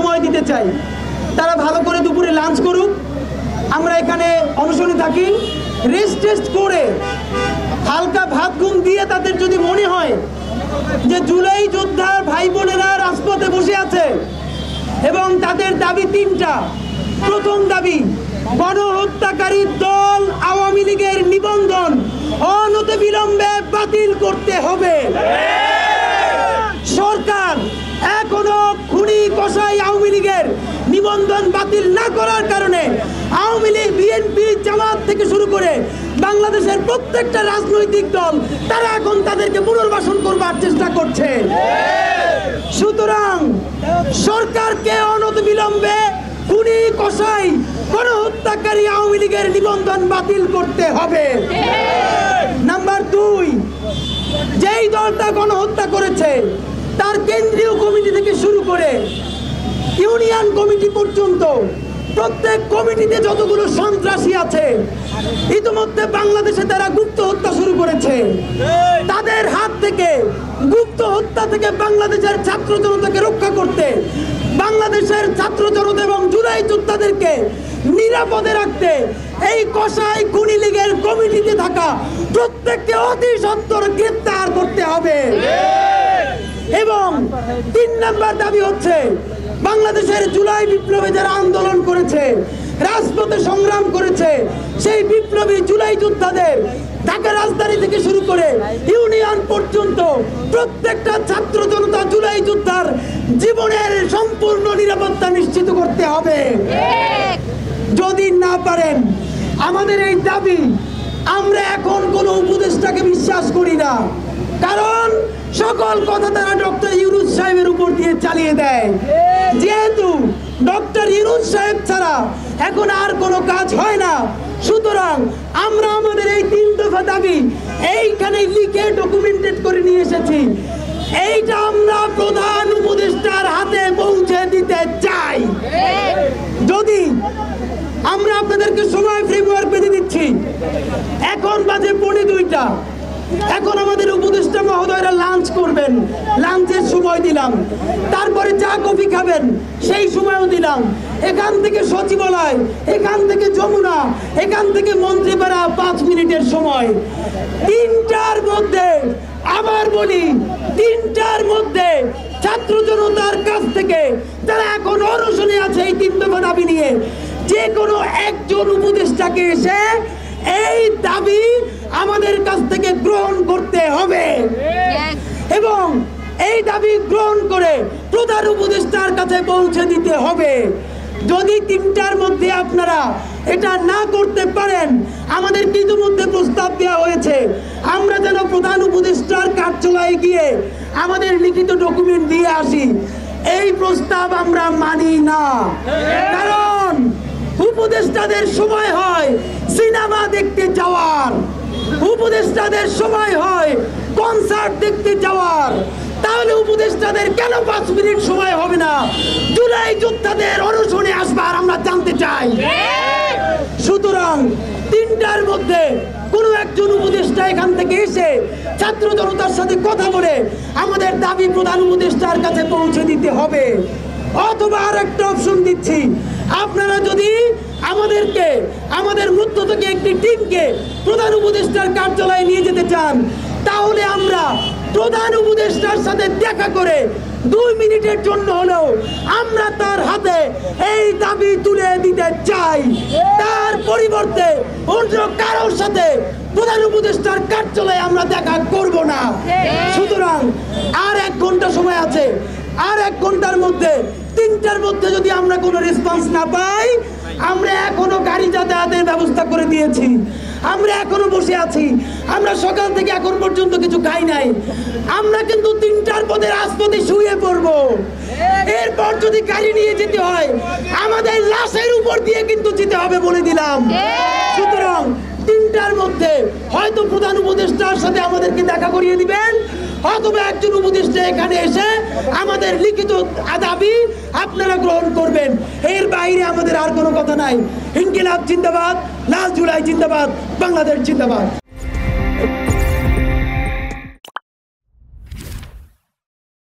সময় দিতে চাই। তারা ভালো করে দুপুরে লাঞ্চ করুক, আমরা এখানে অনশনে থাকি, রেস্ট টেস্ট করে হালকা ভাত ঘুম দিয়ে তাদের যদি মনে হয় যে জুলাই যোদ্ধার ভাই বোনেরা রাজপথে বসে আছে এবং তাদের দাবি তিনটা। প্রথম দাবি, গণহত্যাকারী দল আওয়ামী লীগের নিবন্ধন অনতিবিলম্বে বাতিল করতে হবে। সরকার এখনো খুনি কসাই আওয়ামী লীগের নিবন্ধন বাতিল না করার কারণে আওয়ামী লীগ, বিএনপি, জামাত থেকে শুরু করে বাংলাদেশের প্রত্যেকটা রাজনৈতিক দল তারা এখন তাদেরকে পুনর্বাসন করবার চেষ্টা করছে। সুতরাং সরকারকে অনতিবিলম্বে খুনি কসাই গণহত্যাকারী আওয়ামী লীগের নিবন্ধন বাতিল করতে হবে। নাম্বার 2, যেই দলটা গণহত্যা করেছে তার কেন্দ্রীয় কমিটি থেকে শুরু করে ইউনিয়ন কমিটি পর্যন্ত প্রত্যেক কমিটিতে যতগুলো সন্ত্রাসী আছে ইতিমধ্যে বাংলাদেশে তারা গুপ্ত হত্যা শুরু করেছে। তাদের হাত থেকে, গুপ্ত হত্যা থেকে বাংলাদেশের ছাত্র জনতাকে রক্ষা করতে, বাংলাদেশের ছাত্র জনতা এবং জুলাই যোদ্ধাদেরকে নিরাপদে রাখতে এই কসাই খুনি লীগের কমিটিতে থাকা প্রত্যেককে অতি সত্বর গ্রেফতার করতে হবে। এবং 3 নম্বর দাবি হচ্ছে, বাংলাদেশের জুলাই বিপ্লবে যারা আন্দোলন করেছে, রাজপথে সংগ্রাম করেছে, সেই বিপ্লবী জুলাই যোদ্ধাদের ঢাকা রাজধানী থেকে শুরু করে ইউনিয়ন পর্যন্ত প্রত্যেকটা ছাত্র জনতা জুলাই যোদ্ধার জীবনের সম্পূর্ণ নিরাপত্তা নিশ্চিত করতে হবে। যদি না পারেন আমাদের এই দাবি, আমরা এখন কোনো উপদেষ্টাকে বিশ্বাস করি না, কারণ সকল কথা তারা ডক্টর ইউনূস সাহেবের উপর দিয়ে চালিয়ে দেয়। যেহেতু ডক্টর ইউনূস সাহেব ছাড়া এখন আর কোনো কাজ হয় না, সুতরাং আমরা আমাদের এই 3 দফা দাবি এইখানে লিখে ডকুমেন্টেড করে নিয়ে এসেছি। এইটা আমরা প্রধান উপদেষ্টার হাতে পৌঁছে দিতে চাই। যদি আমরা আপনাদেরকে সময় ফ্রেমওয়ার্ক বেঁধে দিচ্ছি, এখন বাজে 1:45। এখন আমাদের উপদেষ্টা মহোদয়রা লাঞ্চ করবেন, লাঞ্চের সময় দিলাম, তারপরে চা কফি খাবেন সেই সময়ও দিলাম। এখান থেকে সচিবালয়, এখান থেকে যমুনা, এখান থেকে মন্ত্রীপাড়া 5 মিনিটের সময়। 3টার মধ্যে, আবার বলি 3টার মধ্যে ছাত্র জনতার কাছ থেকে যারা এখন অনশনে আছে এই 3 দফা দাবি নিয়ে, যে কোনো একজন উপদেষ্টাকে এসে এই দাবি আমাদের কাছ থেকে গ্রহণ করতে হবে এবং এই দাবি গ্রহণ করে প্রধান উপদেষ্টার কাছে পৌঁছে দিতে হবে। যদি 3টার মধ্যে আপনারা এটা না করতে পারেন, আমাদের ইতিমধ্যে প্রস্তাব দেওয়া হয়েছে আমরা যেন প্রধান উপদেষ্টার কার্যালয়ে গিয়ে আমাদের লিখিত ডকুমেন্ট দিয়ে আসি। এই প্রস্তাব আমরা মানি না, কারণ উপদেষ্টাদের সময় হয় সিনেমা দেখতে যাওয়ার, উপদেষ্টাদের সময় হয় কনসার্ট দেখতে যাওয়ার। তাহলে উপদেষ্টাদের কেন 5 মিনিট সময় হবে না জুলাই যোদ্ধাদের অনশনে আসবার আমরা জানতে চাই। সুতরাং 3টার মধ্যে কোনো একজন উপদেষ্টা এখান থেকে এসে ছাত্র জনতার সাথে কথা বলে আমাদের দাবি প্রধান উপদেষ্টার কাছে পৌঁছে দিতে হবে। অথবা আর একটা অপশন দিচ্ছি, আপনারা যদি আমাদেরকে, আমাদের মধ্য থেকে একটি টিমকে প্রধান উপদেষ্টার কার্যালয়ে নিয়ে যেতে চান, তাহলে আমরা প্রধান উপদেষ্টার সাথে দেখা করে 2 মিনিটের জন্য হলেও আমরা তার হাতে এই দাবি তুলে দিতে চাই। তার পরিবর্তে অন্য কারোর সাথে প্রধান উপদেষ্টার কার্যালয়ে আমরা দেখা করব না। সুতরাং আর 1 ঘন্টা সময় আছে, আর 1 ঘন্টার মধ্যে 3টার মধ্যে যদি আমরা কোনো রেসপন্স না পাই, আমরা এখনো গাড়ি যাতায়াতের ব্যবস্থা করে দিয়েছি, আমরা এখনো বসে আছি, আমরা সকাল থেকে এখন পর্যন্ত কিছু খাই নাই, আমরা কিন্তু 3টার পথে রাজপথে শুয়ে পড়বো। এরপর যদি গাড়ি নিয়ে যেতে হয় আমাদের লাশের উপর দিয়ে কিন্তু যেতে হবে বলে দিলাম। সুতরাং 3টার মধ্যে হয়তো প্রধান উপদেষ্টার সাথে আমাদেরকে দেখা করিয়ে দিবেন, অথবা একজন উপদেষ্টা এখানে এসে আমাদের লিখিত দাবি আপনারা গ্রহণ করবেন। এর বাইরে আমাদের আর কোনো কথা নাই। ইনকিলাব জিন্দাবাদ, লাল জুলাই জিন্দাবাদ, বাংলাদেশ জিন্দাবাদ।